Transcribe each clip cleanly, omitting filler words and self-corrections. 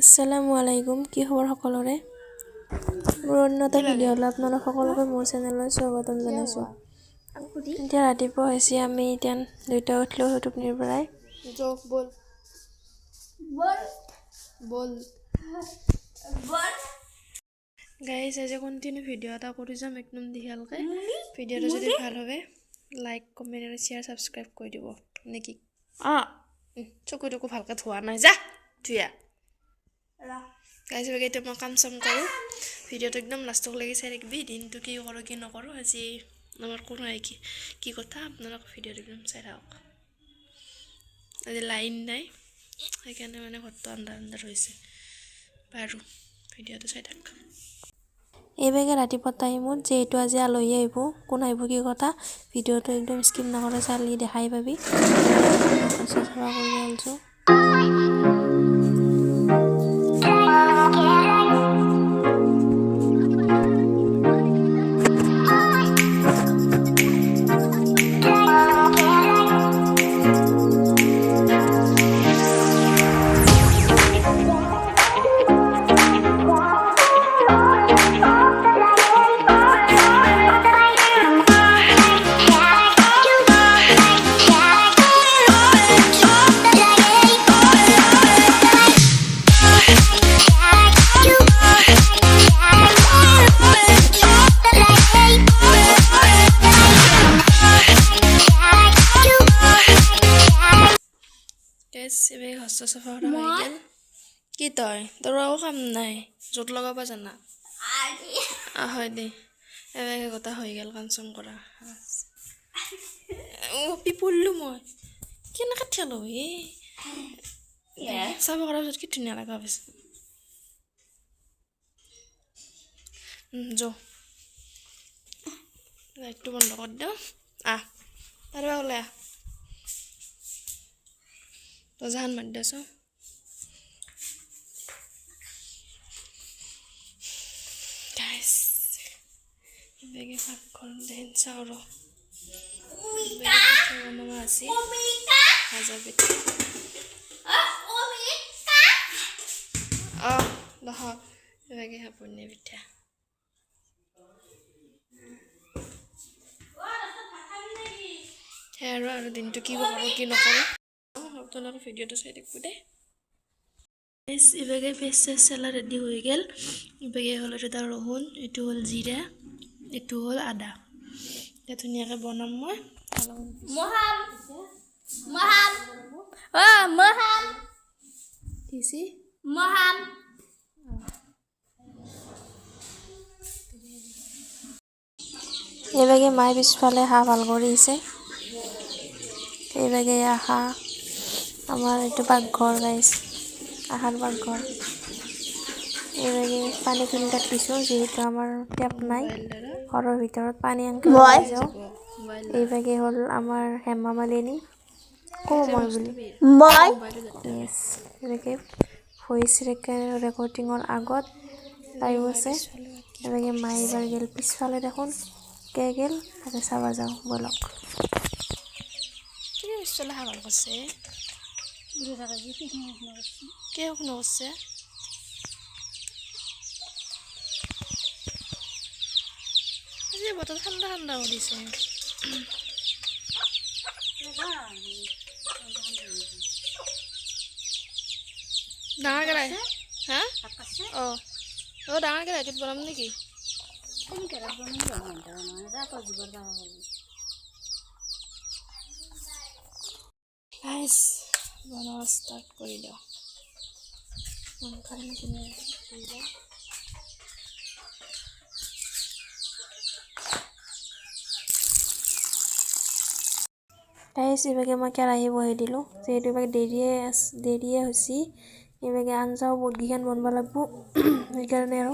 আসসালামু আলাইকুম কি খবৰ সকলোৰে মোৰ উন্নত ভিডিঅ'লৈ আপোনালোক সকলোকে মোৰ চেনেললৈ স্বাগতম জনাইছো এতিয়া ৰাতিপুৱা হৈছে আমি এতিয়া দুটা উঠিলো টোপনিৰ পৰাই জোক বল গাইস আজি কন্টিনিউ ভিডিঅ' এটা কৰি যাম একদম দীঘলকৈ ভিডিঅ'টো যদি ভাল হবে লাইক কমেন্ট আৰু শেয়াৰ সাবস্ক্ৰাইব কৰি দিব নেকি চকুটোকো ভালকৈ ধোৱা নাই যা ধুইয়া গাইজ এতিয়া মই কাম চাম কৰোঁ ভিডিঅ'টো একদম লাষ্টলৈকে চাই থাকিবি দিনটো কি কৰোঁ কি নকৰোঁ আজি আমাৰ কোনো কি কথা আপোনালোক ভিডিঅ'টো একদম চাই থাকক আজি লাইন নাই সেইকাৰণে মানে ঘৰটো আন্ধাৰ হৈছে বাৰু ভিডিঅ'টো চাই থাক এইভাগে ৰাতিপুৱা টাইমত যিহেতু আজি আলহী আহিব কোন আহিব কি কথা ভিডিঅ'টো একদম স্কিপ নকৰে চালি দেখাই পাবি চাফা কৰি আলছোঁ এবে হস্ত চাফা কৰা হৈ গেল কি তই তোৰ আকৌ কাম নাই য'ত লগাব জানা হয় দে এবে কথা হৈ গেল কাম চাম কৰা পিপলিলো মই কেনেকৈ থেলো চাফা কৰাৰ পিছত কি ধুনীয়া লগা পাইছে লাইটটো বন্ধ কৰি দিওঁ আৰু ওলাই তো জাহান মাৰি দিছোঁ গাইছ বেগে পাকঘৰ দেন চাওঁ ৰ বনাবা আছে ভাজা পিঠা দহ বেগে সাপনি পিঠা সেই আৰু দিনটো কি কৰোঁ কি নকৰোঁ আপোনালোকৰ ভিডিঅ'টো চাই থাকিব দেই ইভাগে পেষ্ট চেলা ৰেডি হৈ গ'ল ইভাগে হ'ল এটা ৰহুন এইটো হ'ল জিৰা এইটো হ'ল আদা এতিয়া ধুনীয়াকৈ বনাম মই এইভাগে মায়ে পিছফালে হাঁহ ভাল কৰিছে এইভাগে হাঁহ আমাৰ এইটো পাকঘৰ গাইছ আহাৰ পাকঘৰ এইভাগে পানী ফিল্টাৰ দিছোঁ যিহেতু আমাৰ টেপ নাই ঘৰৰ ভিতৰত পানী আনকৈ লৈ যাওঁ এইভাগে হ'ল আমাৰ হেমা মালিনী কওঁ মই বুলি এনেকৈ ভইচ ৰেকৰ্ডিঙৰ আগত টাইম আছে এইভাগে মায়ে এইবাৰ গেল পিছফালে দেখোন কে গেল তাকে চাব যাওঁ বলক পিছফালে হাঁহ ভাল কৰিছে কিয় শুনা কৰছে বতৰ ঠান্ডা ঠান্ডা উঠিছে ডাঙৰ কেৰাই হা ডাঙৰ কেৰাহীটোত বনাম নেকি গাইছ বনোৱা ষ্টাৰ্ট কৰি দিওঁ গাইছ এইভাগে মই কেৰাহী বহাই দিলোঁ যিহেতু এইভাগে দেৰিয়ে হৈছে এইভাগে আঞ্জাও বহুতকেইখন বনাব লাগিব সেইকাৰণে আৰু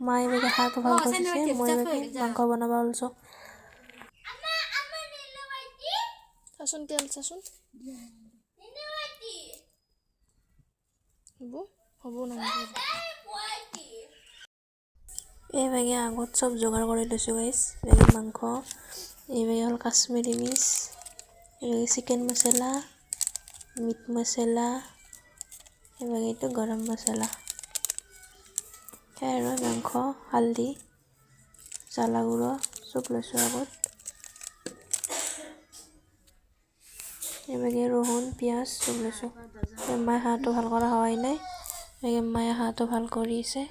মায়ে এইভাগে হাঁহটো ভাল কৰিছে মই এইভাগে মাংস বনাব ওলাইছোঁ চাচোন তেল চাচোন হ'ব নালাগে এইভাগে আগত চব যোগাৰ কৰি লৈছোঁ গাইছ এইভাগে মাংস এইভাগে হ'ল কাশ্মীৰী মিৰ্চ এইভাগে চিকেন মছলা মিট মছলা এইভাগে এইটো গৰম মছলা আৰু মাংস হালধি জ্বালা গুঁড়ো চব লৈছোঁ আগত এইভাগে ৰহুন পিঁয়াজ চব লৈছোঁ মায়ে হাঁহটো ভাল কৰা হোৱাই নাই মায়ে হাঁহটো ভাল কৰিছে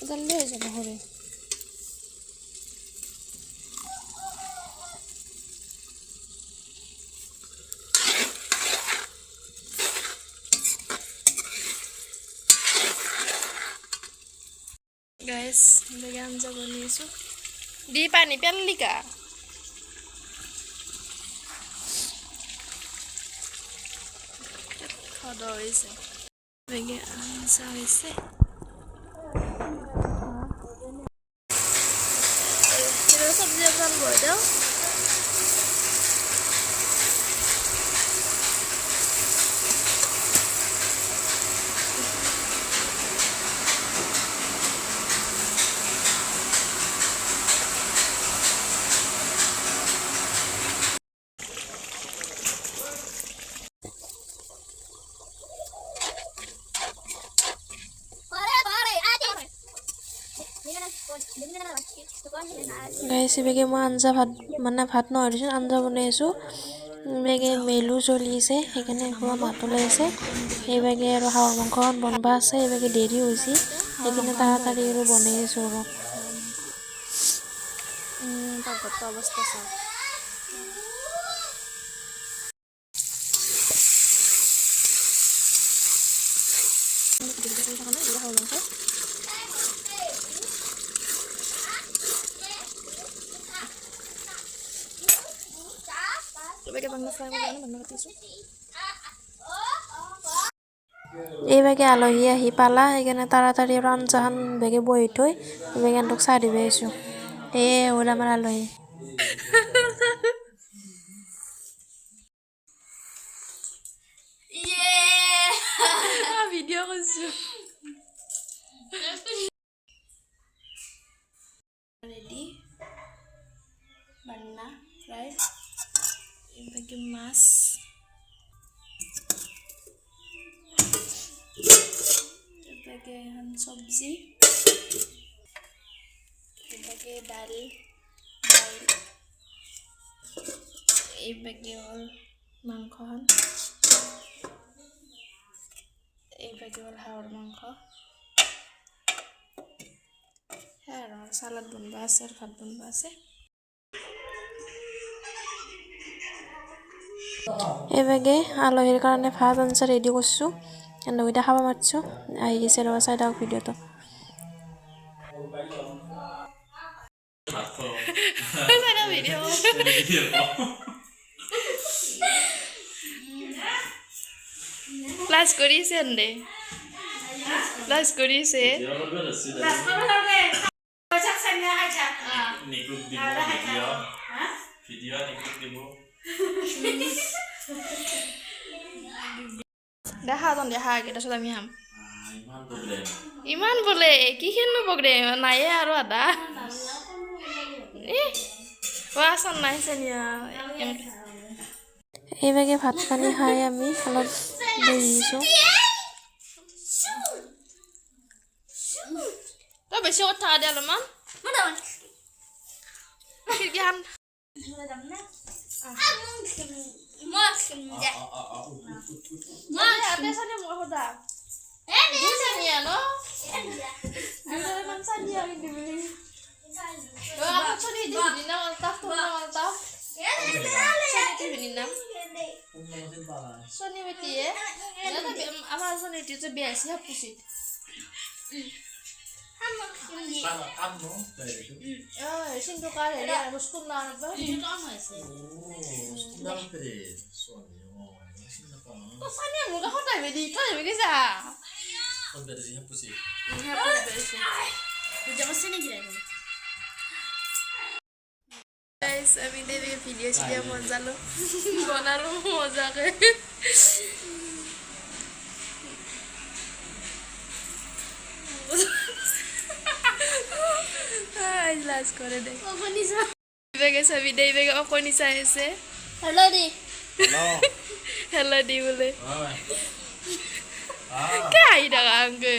জলদি হৈ যাব সৰু গাইছ বেগে আঞ্জা বনাইছোঁ দি পানী পেলালি কা খদ হৈছে বেগে আঞ্জা হৈছে চব্জি অকণ বৈ দিওঁ গাইছ বেগে মই আঞ্জা ভাত নহয় দিছোঁ আঞ্জা বনাই আছোঁ বেগে মেলো চলিছে সেইকাৰণে পুৰা মাত ওলাইছে সেইভাগে আৰু হাঁহৰ মাংসখন বনাব আছে সেইভাগে দেৰি হৈছে সেইকাৰণে তাড়াতাড়ি আৰু বনাই আছোঁ আৰু পাকঘৰটো অৱস্থা চাওঁ এইভাগে আলহী আহি পালা সেইকাৰণে তাড়াতাড়ি আৰু আঞ্জাখন বেগে বহি থৈ এইভাগে সিহঁতক চাহ দিব আহিছোঁ হ'ল আমাৰ আলহী ভিডিঅ' কৰিছোঁ ৰেডি বান্না ফ্ৰাই এইভাগে মাছ এইভাগে এখন চব্জি এইভাগে দাইল এইভাগে হ'ল মাংসখন এইভাগে হ'ল হাঁহৰ মাংস সেয়া আৰু চালাড বনাব আছে আৰু ভাত বনাব আছে এইভাগে আলহীৰ কাৰণে ভাত আঞ্জা ৰেডি কৰিছোঁ এন্দকেইটা খাব মাতিছোঁ আহি গৈছে ৰবা চাই থাকক ভিডিঅ'টো ক্লাছ কৰিছে এন্দে ক্লাছ কৰিছে দেখা তন দেখা আগে তাৰপিছত আমি খাম ইমান বোলে কি খেলনো প্ৰগ্ৰেম নায়ে আৰু আদা আচল নাহিছে নিয়া এইভাগে ভাত পানী খাই আমি অলপ বহিছোঁ তই বেছি কথা দে অলপমান খিৰিকীখন Sony betie ya tapi ama Sony itu biasa hapusit kamu sinto kare ya harus kunnar ba to Sony mo ga hotai be di to be kisa kon be di hapusit guys আমি দেবি video চিডিও মজালো বনালো মজাকে আই লাজ করে দে অকনিসা বেগে সবি দেই বেগে অকনিসা এসে হ্যালো দি হ্যালো দি বলে কাই দাগাঙ্গে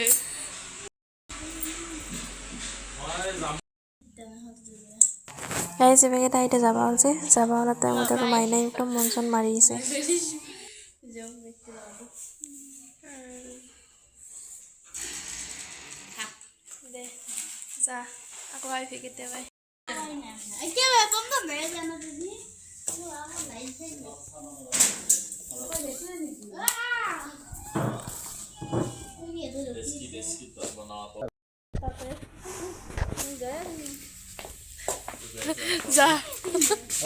গাইস এবেগে তাইতে যাবা হলছে যাবা হলাতে মতে মাইনা একদম মনসন মারিছে দে যা আকৌ আই ফিকিতে ভাই এতিয়া বেতন তো দে জানো দিদি जा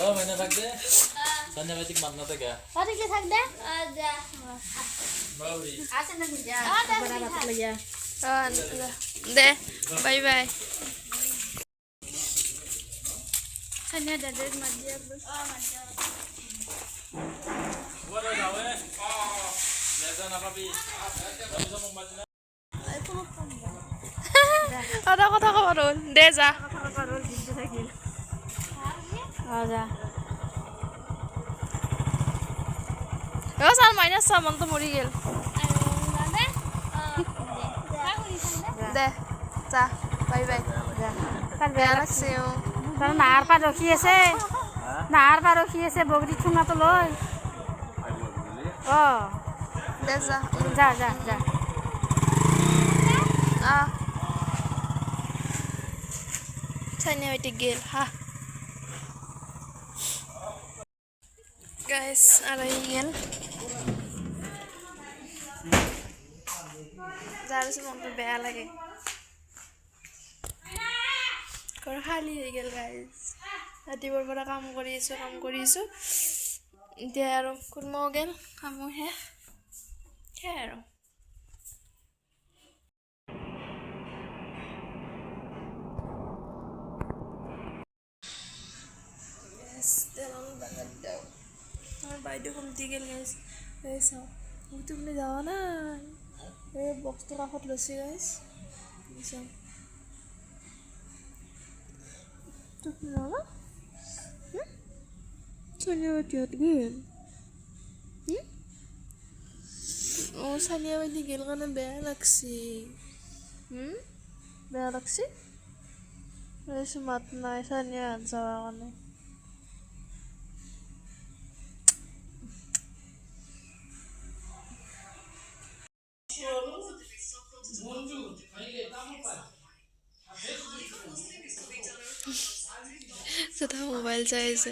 ओ मैंने रख दे संजय मैजिक मारना था क्या अरे क्या थक दे जा बावरी आसे न जा बड़ा बात लग गया दे बाय बाय संजय दादा मत जा वो रे जावे जैसा ना पापी जैसा मुंबई में আদা কথা কব রল দে যা যা সার মাইনাস সামান তো মরি গেল দে যা বাই বাই বেয়া লাগছে নাহাৰ পৰা ৰখি আছে বগৰী ঠুঙাটো লৈ দে যা যা যা যা Tanya with the girl, ha. Guys, aray girl. Jara se mon to beya lage. Kor khali hoye gel guys. Ati bor bora kaam korisu. এতিয়া আৰু কুৰমো গেল কামো হে আৰু আমার বাইরে কমতি গেল গাইস এই চাও উঠি বলে যাওয়া না এই বক্সটো কাষত লৈছে গাইস চাও তুই না Sonia tiat gel. Oh Sonia wali gel kana beya lagsi. Beya lagsi? Wes mat na Sonia ansawa kana. Seta mobile চাইছে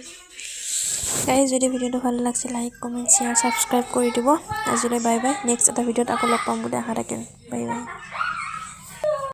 গাইজ যদি ভিডিওটো ভালো লাগছে লাইক কমেন্ট শেয়ার সাবস্ক্রাইব করে দিব আজিলৈ বাই বাই নেক্সট এটা ভিডিওত আকৌ লগ পাম বুলি আশা থাকিল বাই বাই